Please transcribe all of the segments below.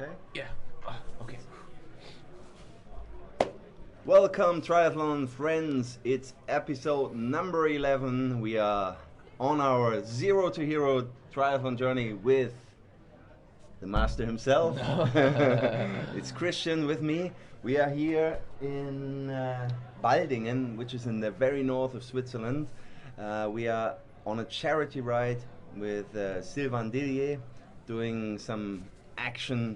Okay. Yeah. Okay. Welcome, triathlon friends. It's episode number 11. We are on our Zero2Hero triathlon journey with the master himself. It's Christian with me. We are here in Baldingen, which is in the very north of Switzerland. We are on a charity ride with Sylvain Dillier, doing some action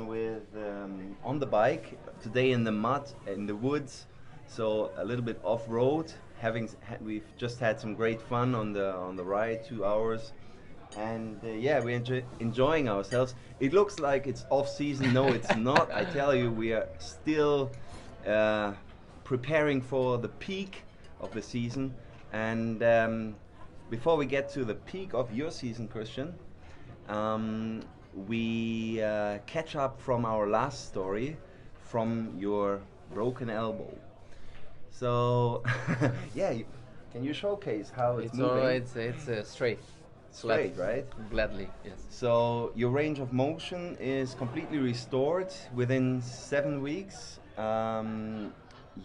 with on the bike today in the mud in the woods, so a little bit off road. We've just had some great fun on the ride, 2 hours, and we're enjoying ourselves. It looks like it's off season. No, it's not. I tell you, we are still preparing for the peak of the season. And before we get to the peak of your season, Christian, we catch up from our last story, from your broken elbow. So, can you showcase how it's moving? It's straight. Straight, right? Gladly, yes. So your range of motion is completely restored within 7 weeks.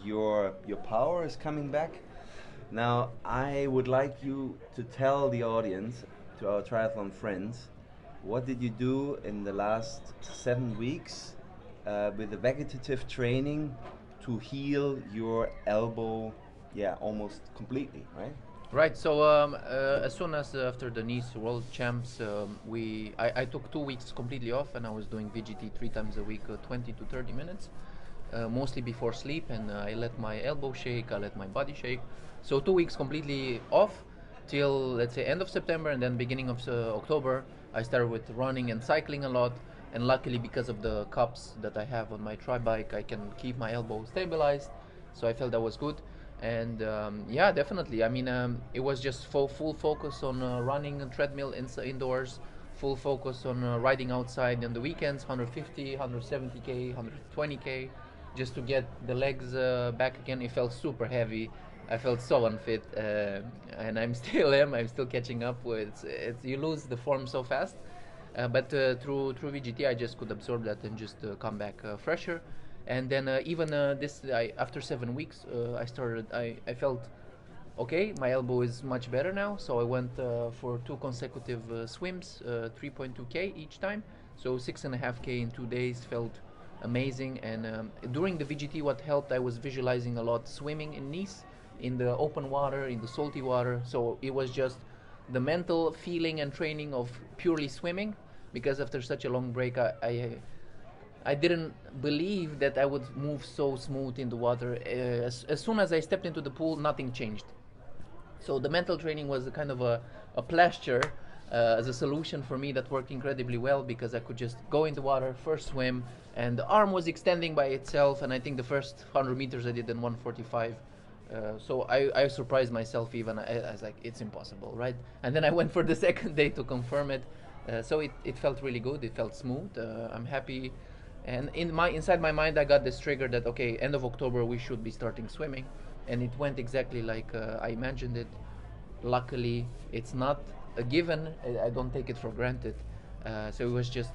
Your power is coming back. Now, I would like you to tell the audience, to our triathlon friends, what did you do in the last 7 weeks with the vegetative training to heal your elbow, almost completely, right? Right. So as soon as after the Nice World Champs, I took 2 weeks completely off, and I was doing VGT 3 times a week, 20 to 30 minutes, mostly before sleep, and I let my elbow shake, I let my body shake. So 2 weeks completely off till, let's say, end of September, and then beginning of October, I started with running and cycling a lot. And luckily, because of the cups that I have on my tri bike, I can keep my elbow stabilized. So I felt that was good. And definitely. I mean, it was just full focus on running and treadmill indoors, full focus on riding outside on the weekends, 150, 170k, 120k, just to get the legs back again. It felt super heavy. I felt so unfit, and I'm still catching up with. You lose the form so fast, but through VGT, I just could absorb that and just come back fresher. And then after 7 weeks, I felt okay. My elbow is much better now, so I went for 2 consecutive swims, 3.2k each time, so 6.5k in 2 days. Felt amazing. And during the VGT, what helped, I was visualizing a lot swimming in Nice, in the open water, in the salty water. So it was just the mental feeling and training of purely swimming, because after such a long break, I didn't believe that I would move so smooth in the water. As soon as I stepped into the pool, nothing changed. So the mental training was a kind of a plaster as a solution for me that worked incredibly well, because I could just go in the water, first swim, and the arm was extending by itself. And I think the first 100 meters I did in 1:45. So I surprised myself even. I was like, it's impossible, right? And then I went for the second day to confirm it. So it felt really good. It felt smooth. I'm happy. And inside my mind, I got this trigger that, okay, end of October we should be starting swimming, and it went exactly like I imagined it. Luckily, it's not a given. I don't take it for granted. So it was just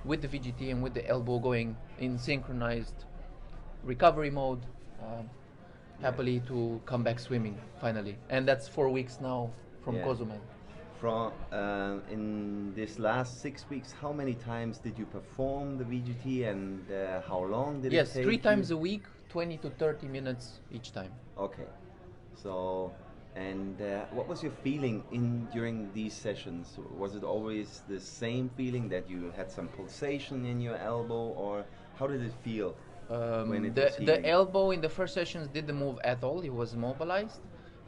with the VGT and with the elbow going in synchronized recovery mode, happily to come back swimming finally. And that's 4 weeks now from Cozumel. In this last 6 weeks, how many times did you perform the VGT, and how long did it take? Yes, 3 times a week, 20 to 30 minutes each time. Okay. So, and what was your feeling during these sessions? Was it always the same feeling that you had some pulsation in your elbow, or how did it feel when it was healing? The elbow in the first sessions didn't move at all. It was mobilized,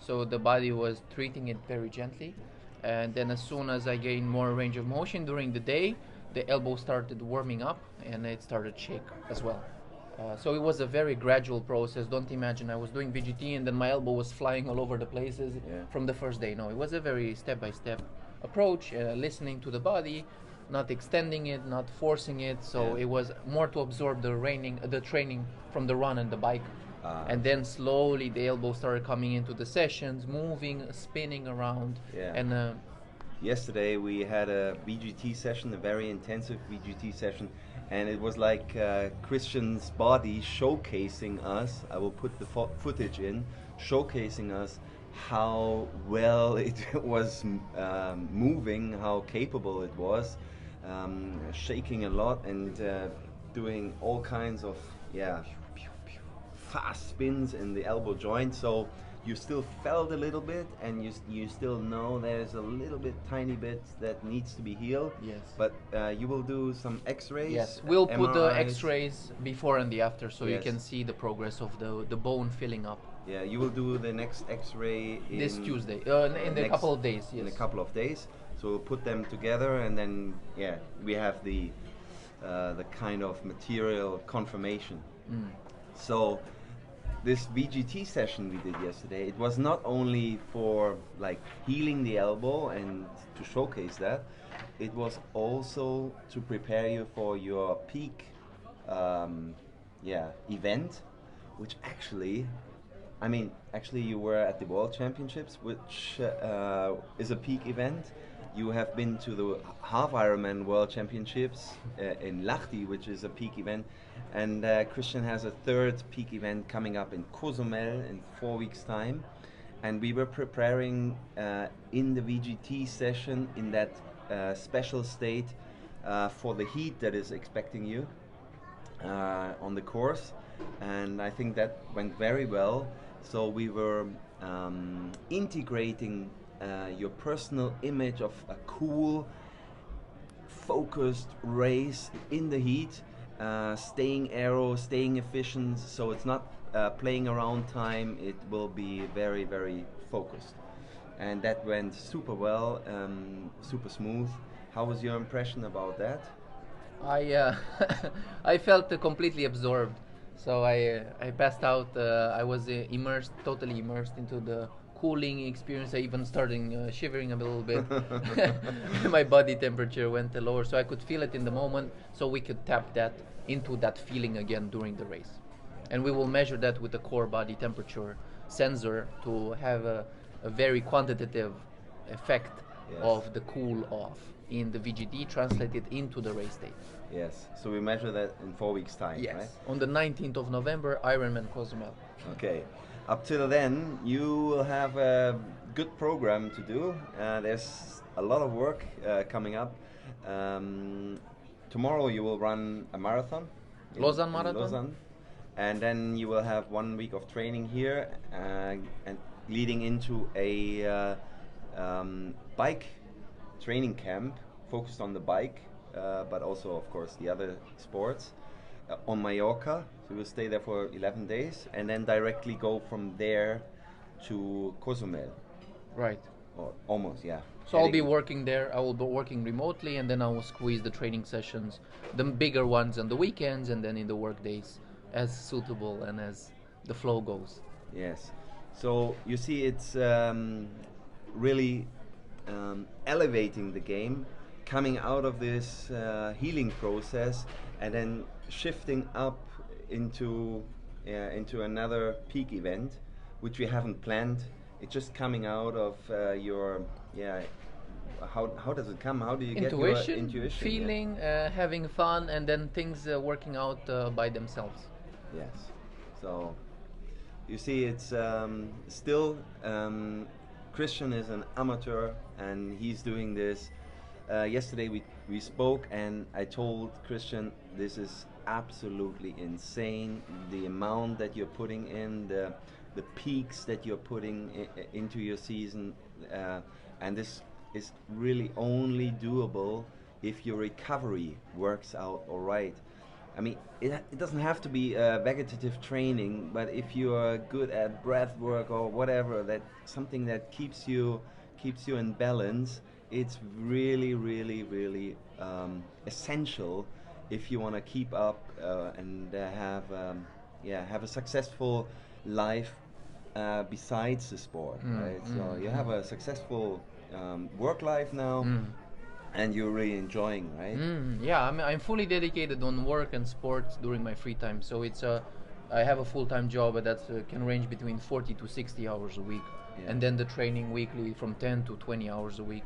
so the body was treating it very gently. And then as soon as I gained more range of motion during the day, the elbow started warming up and it started shake as well. So it was a very gradual process. Don't imagine I was doing VGT and then my elbow was flying all over the places from the first day. No, it was a very step-by-step approach, listening to the body, not extending it, not forcing it. So it was more to absorb the training from the run and the bike. And then slowly the elbow started coming into the sessions, moving, spinning around, and yesterday we had a VGT session, a very intensive VGT session, and it was like Christian's body showcasing us. I will put the footage in, showcasing us how well it was moving, how capable it was, shaking a lot and doing all kinds of fast spins in the elbow joint. So you still felt a little bit, and you still know there's a little bit, tiny bit that needs to be healed. Yes. But you will do some X-rays. Yes, we'll put the MRIs. X-rays before and the after, so you Yes. can see the progress of the bone filling up. Yeah, you will do the next X-ray This Tuesday, in a next- couple of days. Yes. in a couple of days. So we'll put them together, and then we have the kind of material confirmation. Mm. So this VGT session we did yesterday, it was not only for like healing the elbow and to showcase that, it was also to prepare you for your peak event, which actually you were at the World Championships, which is a peak event. You have been to the half Ironman World Championships in Lahti, which is a peak event, and Christian has a third peak event coming up in Cozumel in 4 weeks' time. And we were preparing in the VGT session in that special state for the heat that is expecting you on the course, and I think that went very well. So we were integrating your personal image of a cool, focused race in the heat, staying aero, staying efficient. So it's not playing around time. It will be very, very focused, and that went super well, super smooth. How was your impression about that? I felt completely absorbed. So I passed out. I was totally immersed into the cooling experience. I even started shivering a little bit. My body temperature went lower, so I could feel it in the moment. So we could tap that into that feeling again during the race, and we will measure that with the core body temperature sensor to have a very quantitative effect of the cool off in the VGT translated into the race day. Yes, so we measure that in 4 weeks' time, Yes, right? on the 19th of November, IRONMAN Cozumel. Okay, up till then, you will have a good program to do. There's a lot of work coming up. Tomorrow you will run a marathon. Lausanne in Marathon. Lausanne. And then you will have 1 week of training here, and leading into a bike training camp focused on the bike, but also, of course, the other sports on Mallorca. So we'll stay there for 11 days and then directly go from there to Cozumel. Right. Or almost, yeah. So I'll be working there. I will be working remotely, and then I will squeeze the training sessions, the bigger ones on the weekends, and then in the work days, as suitable and as the flow goes. Yes. So you see, it's really elevating the game, coming out of this healing process, and then shifting up into another peak event, which we haven't planned. It's just coming out of your How does it come? How do you get your intuition? Feeling, having fun, and then things working out by themselves. Yes. So you see, it's still Christian is an amateur, and he's doing this. Yesterday we spoke, and I told Christian, this is absolutely insane, the amount that you're putting in, the peaks that you're putting into your season, and this is really only doable if your recovery works out all right. I mean, it doesn't have to be vegetative training, but if you are good at breath work or whatever, that something that keeps you in balance, it's really, really, really essential if you want to keep up and have a successful life besides the sport, right? So you have a successful work life now. And you're really enjoying, right? Yeah, I'm fully dedicated on work and sports during my free time. So I have a full-time job that can range between 40 to 60 hours a week, and then the training weekly from 10 to 20 hours a week.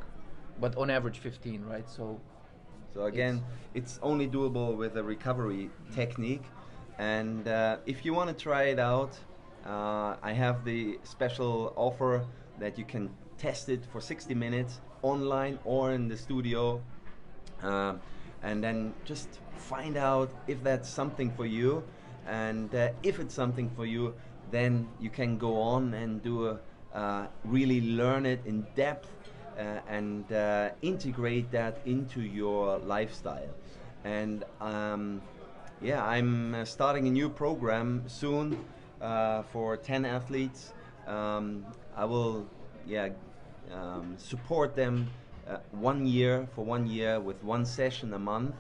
but on average 15, right? So again, it's only doable with a recovery technique. And if you want to try it out, I have the special offer that you can test it for 60 minutes online or in the studio, and then just find out if that's something for you. And if it's something for you, then you can go on and really learn it in depth, and integrate that into your lifestyle. And yeah, I'm starting a new program soon for 10 athletes. I will support them 1 year for 1 year with 1 session a month.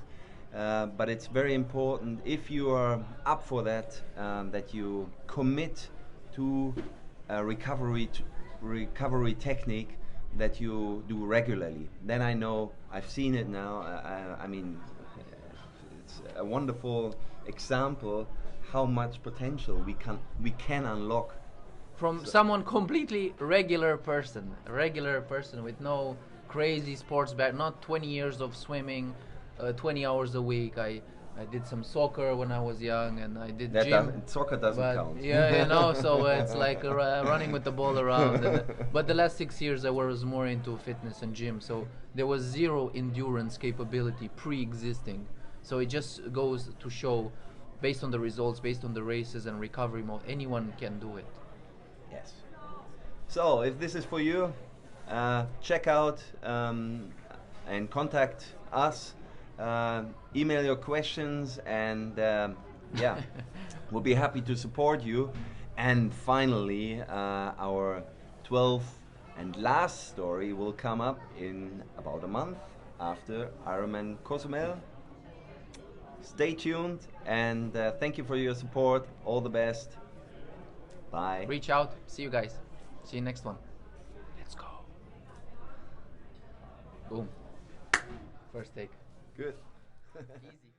But it's very important, if you are up for that, that you commit to a recovery technique that you do regularly. Then I know, I've seen it now. I mean, it's a wonderful example how much potential we can unlock from someone completely regular person, a regular person with no crazy sports back, not 20 years of swimming, 20 hours a week. I did some soccer when I was young, and I did gym. Soccer doesn't count. Yeah, you know, so it's like running with the ball around. But the last 6 years I was more into fitness and gym, so there was zero endurance capability pre-existing. So it just goes to show, based on the results, based on the races and recovery mode, anyone can do it. Yes. So if this is for you, check out and contact us. Email your questions, and yeah, we'll be happy to support you. And finally, our 12th and last story will come up in about a month after IRONMAN Cozumel. Stay tuned, and thank you for your support. All the best. Bye. Reach out. See you guys. See you next one. Let's go. Boom. First take. Good. Easy.